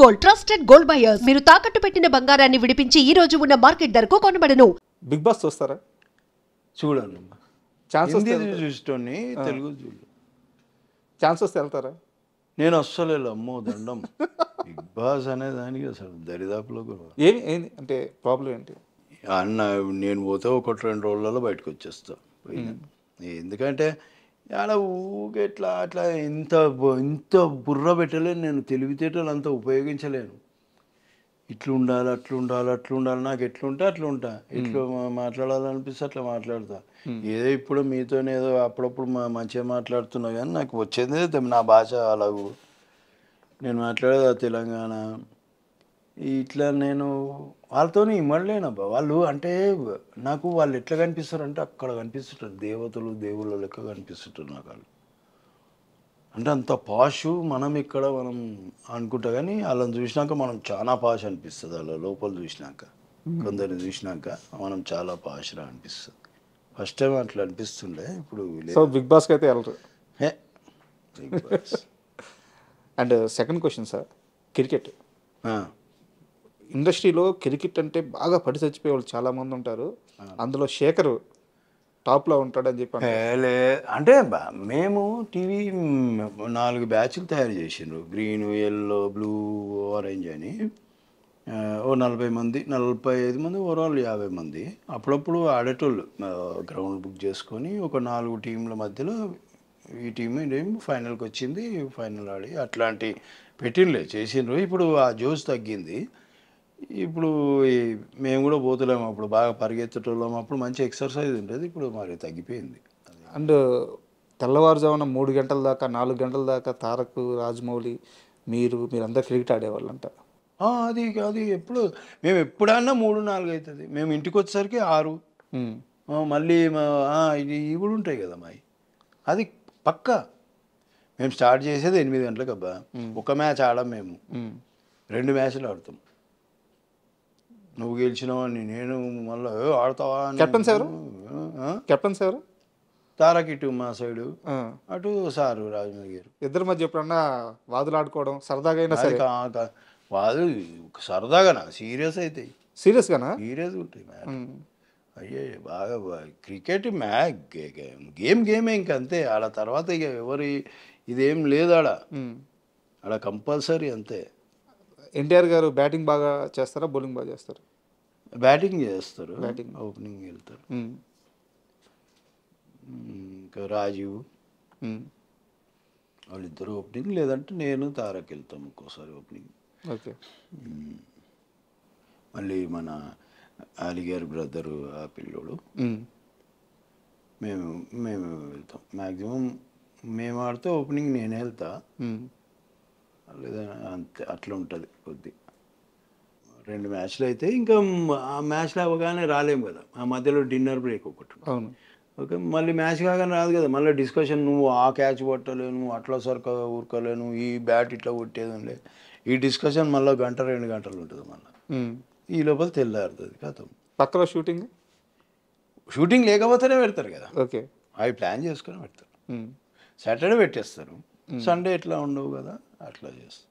Gold trusted gold buyers మీరు తాకట్టు పెట్టిన బంగారాన్ని విడిపించి ఈ రోజు ఉన్న మార్కెట్ ధరకు కొనబడను. బిగ్ బాస్ చూస్తారా? చూడండి. ఛాన్స్ వస్తే చూస్తోని తెలుగు చూడు. ఛాన్స్ వస్తే వెళ్తారా? నేను అస్సలు అమ్మో దండం. బిగ్ బాస్ అనే దానికి అసలు దరిదాపులో కూడా ఏమి అంటే ప్రాబ్లం ఏంటి? అన్న నేను పోతే 1-2 రోజులలో బయటకు వచ్చేస్తా. ఎందుకంటే ఆడ ఊగే అట్లా ఇంత బుర్ర పెట్టలేను, నేను తెలివితేటలు అంతా ఉపయోగించలేను. ఇట్లా ఉండాలి, అట్లా ఉండాలి, అట్లా ఉండాలి, నాకు ఎట్లుంటే అట్లా ఉంటా, ఎట్లా మాట్లాడాలనిపిస్తే అట్లా మాట్లాడతా. ఏదో ఇప్పుడు మీతోనే ఏదో అప్పుడప్పుడు మంచిగా మాట్లాడుతున్నా కానీ నాకు వచ్చేది నా భాష అలాగూ నేను మాట్లాడేది తెలంగాణ. ఇట్లా నేను వాళ్ళతో ఇమ్మడలేనబ్బా. వాళ్ళు అంటే నాకు వాళ్ళు ఎట్లా కనిపిస్తారు అంటే అక్కడ కనిపిస్తుంటారు, దేవతలు దేవుళ్ళ లెక్క కనిపిస్తుంటారు నాకు వాళ్ళు. అంటే అంత పాషు మనం ఇక్కడ మనం అనుకుంటా కానీ వాళ్ళని చూసినాక మనం చాలా పాష్ అనిపిస్తుంది. వాళ్ళ లోపల చూసినాక కొందరిని చూసినాక మనం చాలా పాష్గా అనిపిస్తుంది. ఫస్ట్ టైం అట్లా అనిపిస్తుండే. ఇప్పుడు బిగ్ బాస్కి అయితే వెళ్ళరు. Big boss. And second question sir, cricket ఇండస్ట్రీలో క్రికెట్ అంటే బాగా పడి చచ్చిపోయే వాళ్ళు చాలామంది ఉంటారు. అందులో శేఖర్ టాప్లో ఉంటాడని చెప్పి అంటే మేము టీవీ 4 బ్యాచ్లు తయారు చేసిండ్రు. గ్రీన్, ఎల్లో, బ్లూ, ఆరెంజ్ అని. ఓ 40 మంది, 45 మంది, ఓవరాల్ 50 మంది. అప్పుడప్పుడు ఆడేటోళ్ళు గ్రౌండ్ బుక్ చేసుకొని ఒక 4 టీంల మధ్యలో ఈ టీం ఫైనల్కి వచ్చింది, ఫైనల్ ఆడి అట్లాంటి పెట్టిండ్లే చేసిండ్రు. ఇప్పుడు ఆ జోష్ తగ్గింది. ఇప్పుడు మేము కూడా పోతలేము. అప్పుడు బాగా పరిగెత్తటోళ్ళం, అప్పుడు మంచి ఎక్సర్సైజ్ ఉంటుంది. ఇప్పుడు మరి తగ్గిపోయింది. అండ్ తెల్లవారుజామున 3 గంటల దాకా 4 గంటల దాకా తారక్, రాజమౌళి, మీరందరూ క్రికెట్ ఆడేవాళ్ళంట. అది ఎప్పుడు మేము ఎప్పుడన్నా 3-4 అవుతుంది. మేము ఇంటికి వచ్చేసరికి 6. మళ్ళీ ఇవి కూడా ఉంటాయి కదా మావి. అది పక్కా మేము స్టార్ట్ చేసేది 8 గంటలకు అబ్బా. ఒక మ్యాచ్ ఆడాం మేము, 2 మ్యాచ్లు ఆడతాం. నువ్వు గెలిచినావని నేను మళ్ళీ ఆడతావా? కెప్టెన్స్ ఎవరు? తారక్ ఇటు మా సైడు, అటు సారు రాజమౌళి గారు. ఇద్దరి మధ్య ఎప్పుడన్నా వాదులు ఆడుకోవడం సరదాగా అయినా సరే? వాదు సరదాగానా? సీరియస్ అవుతాయి. సీరియస్గానా? సీరియస్గా ఉంటాయి మ్యాచ్. అయ్యే బాగా క్రికెట్ గేమే ఇంకంతే. ఆడ తర్వాత ఇక ఎవరి ఇదేం లేదు ఆడ కంపల్సరీ అంతే. ఎన్టీఆర్ గారు బ్యాటింగ్ బాగా చేస్తారా, బౌలింగ్ బాగా చేస్తారు? బ్యాటింగ్ చేస్తారు, ఓపెనింగ్ వెళ్తారు. ఇంకా రాజీవ్ వాళ్ళిద్దరు ఓపెనింగ్, లేదంటే నేను తారక్ వెళ్తాం ఒక్కోసారి ఓపెనింగ్. ఓకే. మళ్ళీ మన అలీగారి బ్రదరు ఆ పిల్లోడు మేము వెళ్తాం. మ్యాక్సిమం మేము ఆడితే ఓపెనింగ్ నేనే వెళ్తా, లేదా అంతే అట్లా ఉంటుంది. కొద్ది 2 మ్యాచ్లు అయితే ఇంకా ఆ మ్యాచ్లు అవ్వగానే రాలేము కదా. ఆ మధ్యలో డిన్నర్ బ్రేక్ ఒకటి. అవును. ఓకే, మళ్ళీ మ్యాచ్ కాగానే రాదు కదా. మళ్ళీ డిస్కషన్, నువ్వు ఆ క్యాచ్ కొట్టలేను, అట్లా ఊరుకోలేను, ఈ బ్యాట్ ఇట్లా కొట్టేది లేదు. ఈ డిస్కషన్ మళ్ళీ 1-2 గంటలు ఉంటుంది. మళ్ళీ ఈ లోపల తెల్లారుతుంది కథం. పక్కలో షూటింగ్ లేకపోతేనే పెడతారు కదా. ఓకే, అవి ప్లాన్ చేసుకొని పెడతారు. సాటర్డే పెట్టేస్తారు, సండే ఎట్లా ఉండవు కదా, అట్లా చేస్తారు.